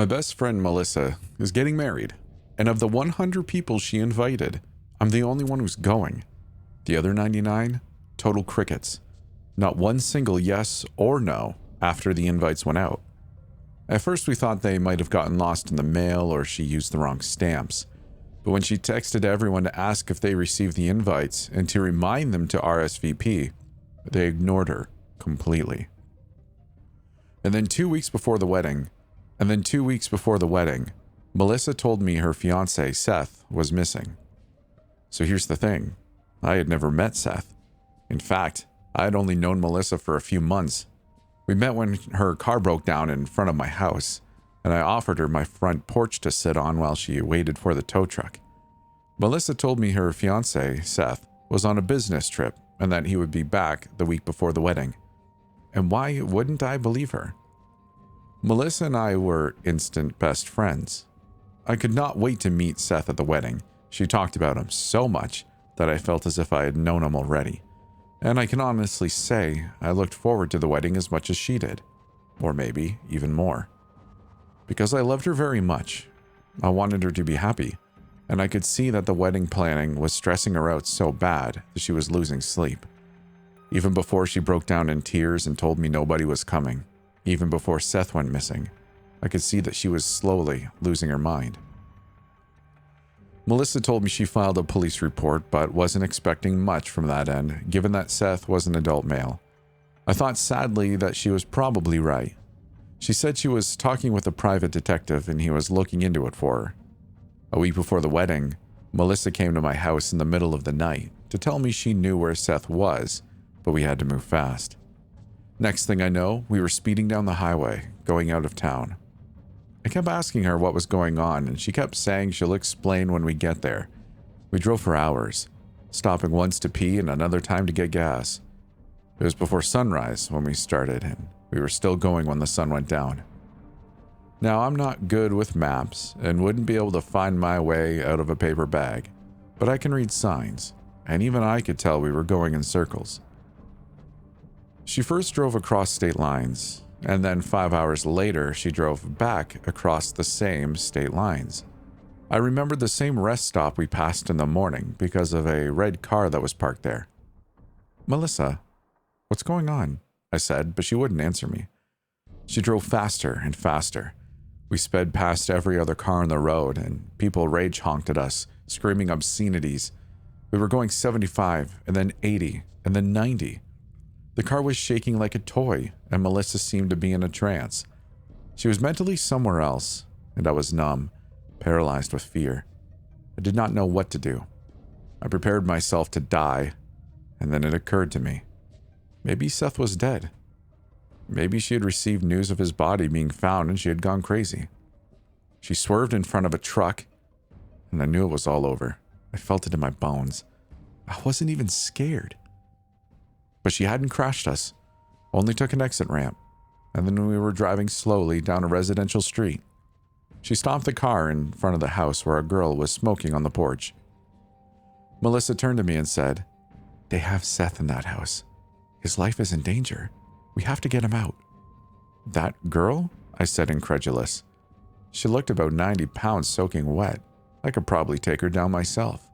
My best friend Melissa is getting married, and of the 100 people she invited, I'm the only one who's going. The other 99? Total crickets. Not one single yes or no after the invites went out. At first we thought they might have gotten lost in the mail or she used the wrong stamps. But when she texted everyone to ask if they received the invites and to remind them to RSVP, they ignored her completely. And then 2 weeks before the wedding, Melissa told me her fiance, Seth, was missing. So here's the thing. I had never met Seth. In fact, I had only known Melissa for a few months. We met when her car broke down in front of my house, and I offered her my front porch to sit on while she waited for the tow truck. Melissa told me her fiance, Seth, was on a business trip and that he would be back the week before the wedding. And why wouldn't I believe her? Melissa and I were instant best friends. I could not wait to meet Seth at the wedding. She talked about him so much that I felt as if I had known him already. And I can honestly say I looked forward to the wedding as much as she did. Or maybe even more. Because I loved her very much. I wanted her to be happy. And I could see that the wedding planning was stressing her out so bad that she was losing sleep. Even before she broke down in tears and told me nobody was coming. Even before Seth went missing, I could see that she was slowly losing her mind. Melissa told me she filed a police report but wasn't expecting much from that end, given that Seth was an adult male. I thought sadly that she was probably right. She said she was talking with a private detective and he was looking into it for her. A week before the wedding, Melissa came to my house in the middle of the night to tell me she knew where Seth was, but we had to move fast. Next thing I know, we were speeding down the highway, going out of town. I kept asking her what was going on, and she kept saying she'll explain when we get there. We drove for hours, stopping once to pee and another time to get gas. It was before sunrise when we started, and we were still going when the sun went down. Now, I'm not good with maps and wouldn't be able to find my way out of a paper bag, but I can read signs, and even I could tell we were going in circles. She first drove across state lines, and then 5 hours later, she drove back across the same state lines. I remembered the same rest stop we passed in the morning because of a red car that was parked there. "Melissa, what's going on?" I said, but she wouldn't answer me. She drove faster and faster. We sped past every other car on the road, and people rage honked at us, screaming obscenities. We were going 75, and then 80, and then 90. The car was shaking like a toy, and Melissa seemed to be in a trance. She was mentally somewhere else, and I was numb, paralyzed with fear. I did not know what to do. I prepared myself to die, and then it occurred to me. Maybe Seth was dead. Maybe she had received news of his body being found and she had gone crazy. She swerved in front of a truck, and I knew it was all over. I felt it in my bones. I wasn't even scared. But she hadn't crashed us, only took an exit ramp, and then we were driving slowly down a residential street. She stopped the car in front of the house where a girl was smoking on the porch. Melissa turned to me and said, "They have Seth in that house. His life is in danger. We have to get him out." "That girl?" I said, incredulous. She looked about 90 pounds soaking wet. I could probably take her down myself.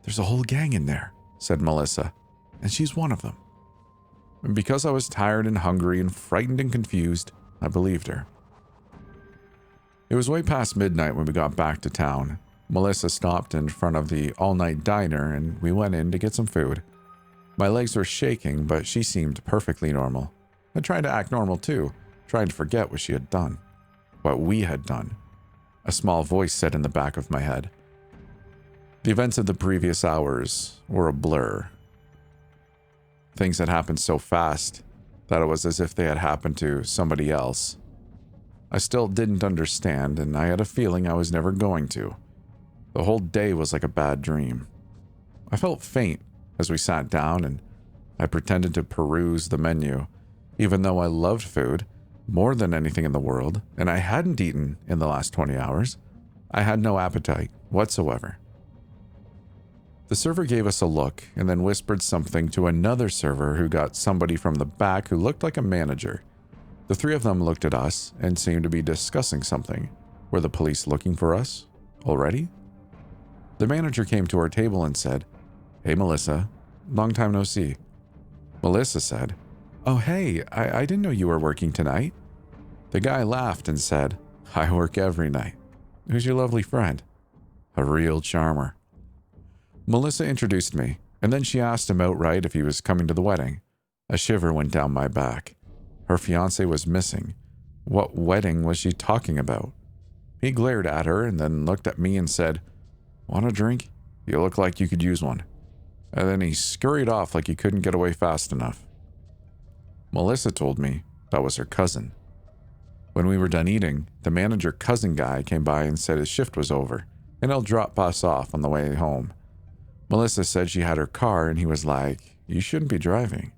"There's a whole gang in there," said Melissa, "and she's one of them." And because I was tired and hungry and frightened and confused, I believed her. It was way past midnight when we got back to town. Melissa stopped in front of the all-night diner and we went in to get some food. My legs were shaking, but she seemed perfectly normal. I tried to act normal too, trying to forget what she had done. What we had done. A small voice said in the back of my head. The events of the previous hours were a blur. Things had happened so fast that it was as if they had happened to somebody else. I still didn't understand, and I had a feeling I was never going to. The whole day was like a bad dream. I felt faint as we sat down, and I pretended to peruse the menu, even though I loved food more than anything in the world, and I hadn't eaten in the last 20 hours. I had no appetite whatsoever. The server gave us a look and then whispered something to another server who got somebody from the back who looked like a manager. The three of them looked at us and seemed to be discussing something. Were the police looking for us already? The manager came to our table and said, "Hey, Melissa, long time no see." Melissa said, "Oh, hey, I didn't know you were working tonight." The guy laughed and said, "I work every night. Who's your lovely friend?" "A real charmer." Melissa introduced me, and then she asked him outright if he was coming to the wedding. A shiver went down my back. Her fiance was missing. What wedding was she talking about? He glared at her and then looked at me and said, "Want a drink? You look like you could use one." And then he scurried off like he couldn't get away fast enough. Melissa told me that was her cousin. When we were done eating, the manager cousin guy came by and said his shift was over, and he'll drop us off on the way home. Melissa said she had her car, and he was like, "You shouldn't be driving."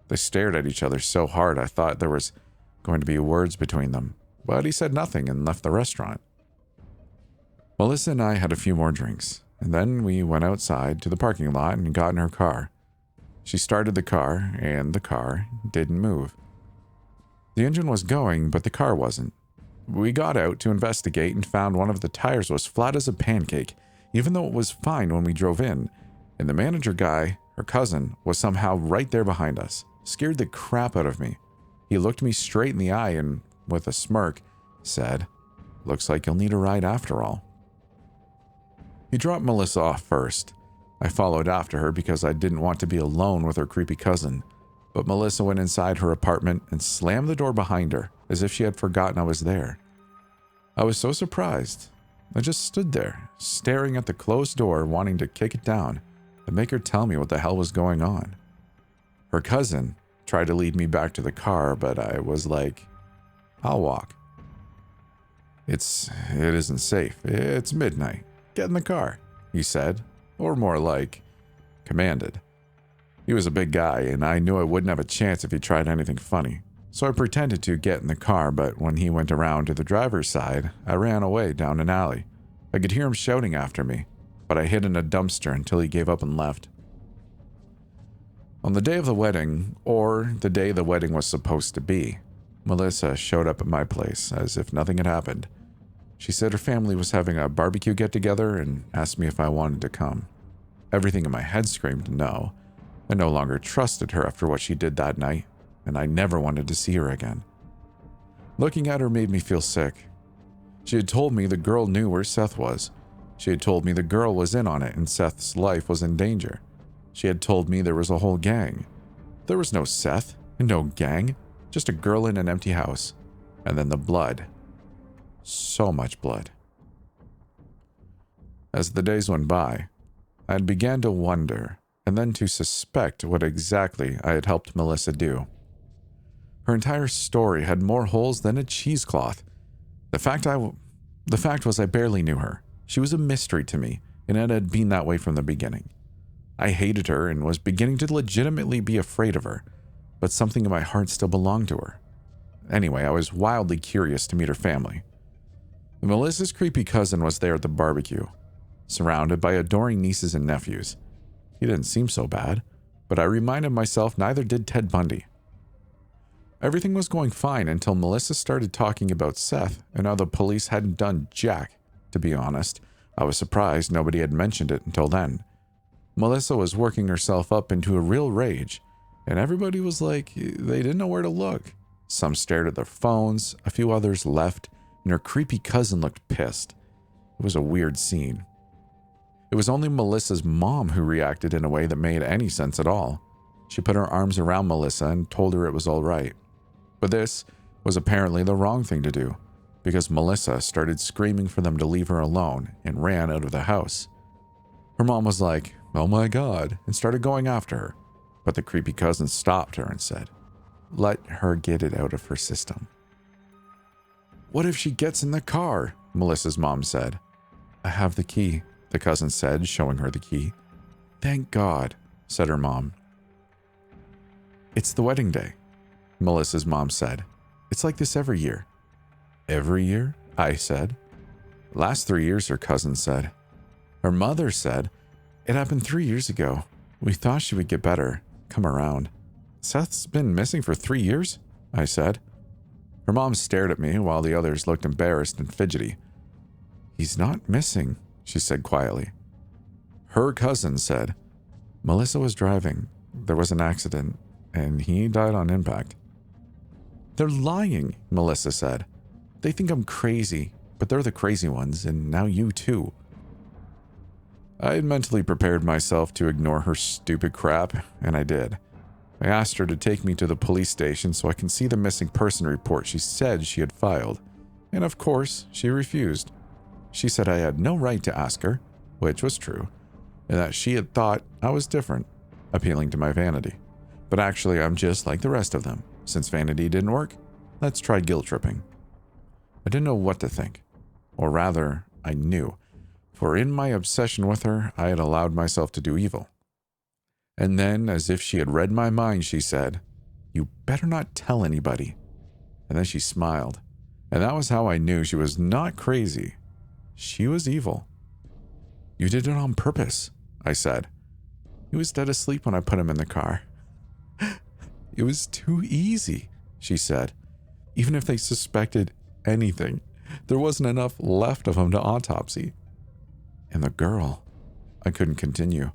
They stared at each other so hard I thought there was going to be words between them, but he said nothing and left the restaurant. Melissa and I had a few more drinks, and then we went outside to the parking lot and got in her car. She started the car, and the car didn't move. The engine was going, but the car wasn't. We got out to investigate and found one of the tires was flat as a pancake, even though it was fine when we drove in, and the manager guy, her cousin, was somehow right there behind us. Scared the crap out of me. He looked me straight in the eye and, with a smirk, said, "Looks like you'll need a ride after all." He dropped Melissa off first. I followed after her because I didn't want to be alone with her creepy cousin, but Melissa went inside her apartment and slammed the door behind her as if she had forgotten I was there. I was so surprised. I just stood there, staring at the closed door, wanting to kick it down and make her tell me what the hell was going on. Her cousin tried to lead me back to the car, but I was like, "I'll walk." It isn't safe. It's midnight. Get in the car," he said, or more like, commanded. He was a big guy, and I knew I wouldn't have a chance if he tried anything funny. So I pretended to get in the car, but when he went around to the driver's side, I ran away down an alley. I could hear him shouting after me, but I hid in a dumpster until he gave up and left. On the day of the wedding, or the day the wedding was supposed to be, Melissa showed up at my place as if nothing had happened. She said her family was having a barbecue get-together and asked me if I wanted to come. Everything in my head screamed no. I no longer trusted her after what she did that night, and I never wanted to see her again. Looking at her made me feel sick. She had told me the girl knew where Seth was. She had told me the girl was in on it and Seth's life was in danger. She had told me there was a whole gang. There was no Seth and no gang, just a girl in an empty house. And then the blood. So much blood. As the days went by, I had began to wonder and then to suspect what exactly I had helped Melissa do. Her entire story had more holes than a cheesecloth. The fact was I barely knew her. She was a mystery to me, and it had been that way from the beginning. I hated her and was beginning to legitimately be afraid of her, but something in my heart still belonged to her. Anyway, I was wildly curious to meet her family. Melissa's creepy cousin was there at the barbecue, surrounded by adoring nieces and nephews. He didn't seem so bad, but I reminded myself neither did Ted Bundy. Everything was going fine until Melissa started talking about Seth and how the police hadn't done jack. To be honest, I was surprised nobody had mentioned it until then. Melissa was working herself up into a real rage, and everybody was like, they didn't know where to look. Some stared at their phones, a few others left, and her creepy cousin looked pissed. It was a weird scene. It was only Melissa's mom who reacted in a way that made any sense at all. She put her arms around Melissa and told her it was all right. But this was apparently the wrong thing to do, because Melissa started screaming for them to leave her alone and ran out of the house. Her mom was like, "Oh my God," and started going after her, but the creepy cousin stopped her and said, "Let her get it out of her system." "What if she gets in the car?" Melissa's mom said. "I have the key," the cousin said, showing her the key. "Thank God," said her mom. "It's the wedding day," Melissa's mom said. "It's like this every year." "Every year?" I said. "Last 3 years," her cousin said. Her mother said, "It happened 3 years ago. We thought she would get better, come around." "Seth's been missing for 3 years?" I said. Her mom stared at me while the others looked embarrassed and fidgety. "He's not missing," she said quietly. Her cousin said, "Melissa was driving. There was an accident, and he died on impact." "They're lying," Melissa said. "They think I'm crazy, but they're the crazy ones, and now you too." I had mentally prepared myself to ignore her stupid crap, and I did. I asked her to take me to the police station so I can see the missing person report she said she had filed, and of course, she refused. She said I had no right to ask her, which was true, and that she had thought I was different, appealing to my vanity. But actually, I'm just like the rest of them. Since vanity didn't work, let's try guilt tripping. I didn't know what to think, or rather, I knew, for in my obsession with her, I had allowed myself to do evil. And then, as if she had read my mind, she said, "You better not tell anybody." And then she smiled, and that was how I knew she was not crazy. She was evil. "You did it on purpose," I said. "He was dead asleep when I put him in the car." "It was too easy," she said. "Even if they suspected anything, there wasn't enough left of him to autopsy." And the girl, I couldn't continue.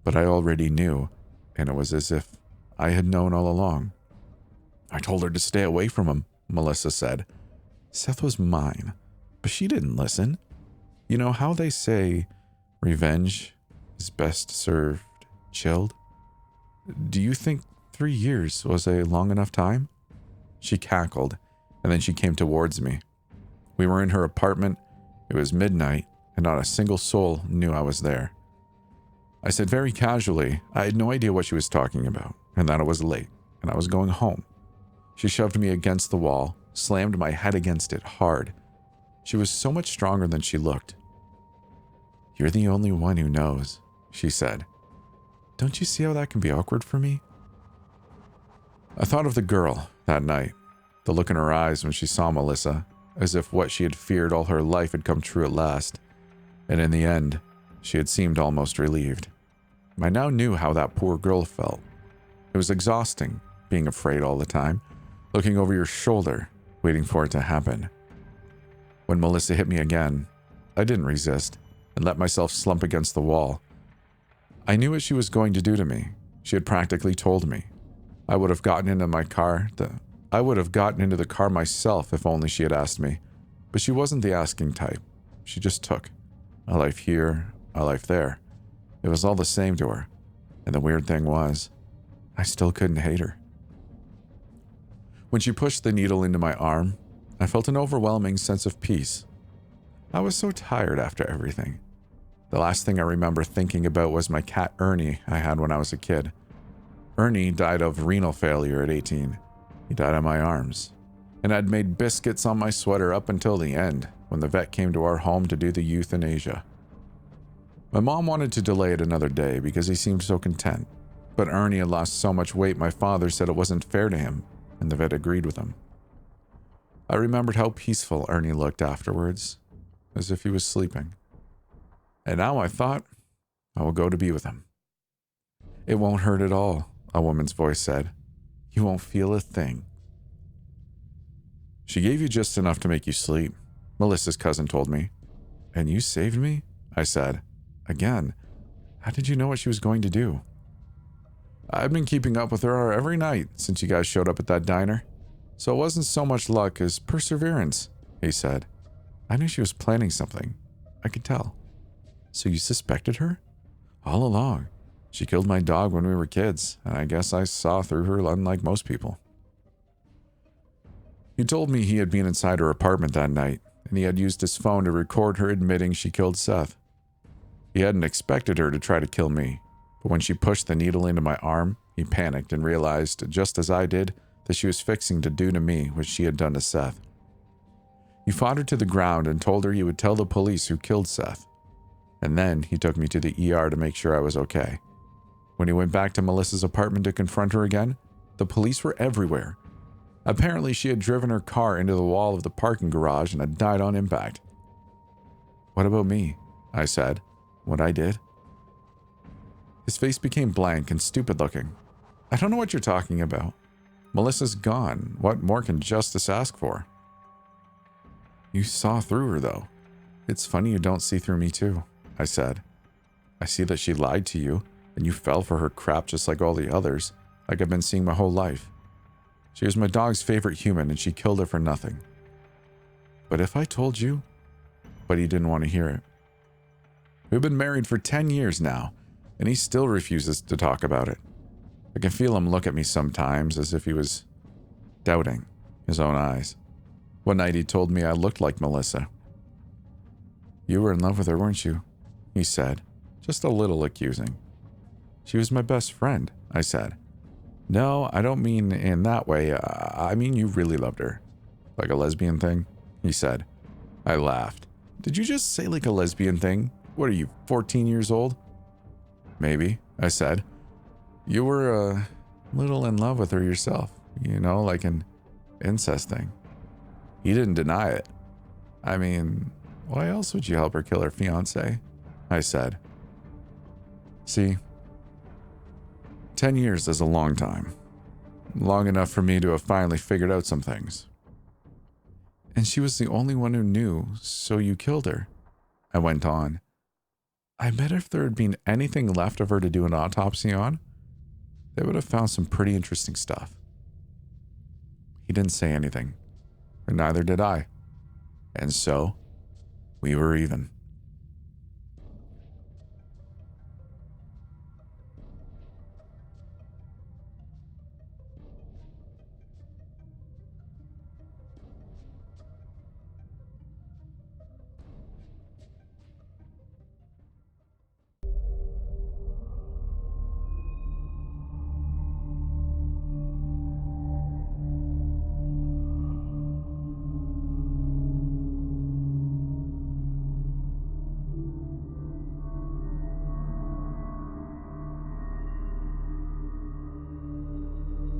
But I already knew, and it was as if I had known all along. "I told her to stay away from him," Melissa said. "Seth was mine, but she didn't listen. You know how they say revenge is best served chilled? Do you think 3 years was a long enough time?" She cackled, and then she came towards me. We were in her apartment. It was midnight, and not a single soul knew I was there. I said very casually I had no idea what she was talking about, and that it was late, and I was going home. She shoved me against the wall, slammed my head against it hard. She was so much stronger than she looked. "You're the only one who knows," she said. "Don't you see how that can be awkward for me?" I thought of the girl that night, the look in her eyes when she saw Melissa, as if what she had feared all her life had come true at last. And in the end, she had seemed almost relieved. I now knew how that poor girl felt. It was exhausting, being afraid all the time, looking over your shoulder, waiting for it to happen. When Melissa hit me again, I didn't resist and let myself slump against the wall. I knew what she was going to do to me. She had practically told me. I would have gotten into the car myself if only she had asked me. But she wasn't the asking type. She just took. A life here, a life there. It was all the same to her. And the weird thing was, I still couldn't hate her. When she pushed the needle into my arm, I felt an overwhelming sense of peace. I was so tired after everything. The last thing I remember thinking about was my cat Ernie I had when I was a kid. Ernie died of renal failure at 18. He died in my arms. And I'd made biscuits on my sweater up until the end, when the vet came to our home to do the euthanasia. My mom wanted to delay it another day because he seemed so content. But Ernie had lost so much weight my father said it wasn't fair to him, and the vet agreed with him. I remembered how peaceful Ernie looked afterwards, as if he was sleeping. And now I thought, I will go to be with him. "It won't hurt at all," a woman's voice said. "You won't feel a thing." "She gave you just enough to make you sleep," Melissa's cousin told me. "And you saved me?" I said. Again, how did you know what she was going to do? "I've been keeping up with her every night since you guys showed up at that diner. So it wasn't so much luck as perseverance," he said. "I knew she was planning something. I could tell." "So you suspected her?" "All along. She killed my dog when we were kids, and I guess I saw through her unlike most people." He told me he had been inside her apartment that night, and he had used his phone to record her admitting she killed Seth. He hadn't expected her to try to kill me, but when she pushed the needle into my arm, he panicked and realized, just as I did, that she was fixing to do to me what she had done to Seth. He fought her to the ground and told her he would tell the police who killed Seth. And then he took me to the ER to make sure I was okay. When he went back to Melissa's apartment to confront her again, the police were everywhere. Apparently, she had driven her car into the wall of the parking garage and had died on impact. "What about me?" I said. "What I did?" His face became blank and stupid looking. "I don't know what you're talking about." Melissa's gone. What more can justice ask for? You saw through her, though. It's funny you don't see through me, too, I said. I see that she lied to you, and you fell for her crap just like all the others, like I've been seeing my whole life. She was my dog's favorite human, and she killed her for nothing. But if I told you... But he didn't want to hear it. We've been married for 10 years now, and he still refuses to talk about it. I can feel him look at me sometimes as if he was doubting his own eyes. One night he told me I looked like Melissa. You were in love with her, weren't you? He said, just a little accusing. She was my best friend, I said. No, I don't mean in that way. I mean you really loved her. Like a lesbian thing? He said. I laughed. Did you just say like a lesbian thing? What are you, 14 years old? Maybe, I said. You were a little in love with her yourself, like an incest thing. He didn't deny it. I mean, why else would you help her kill her fiance? I said. See, 10 years is a long time. Long enough for me to have finally figured out some things. And she was the only one who knew, so you killed her. I went on. I bet if there had been anything left of her to do an autopsy on, they would have found some pretty interesting stuff. He didn't say anything, and neither did I. And so, we were even.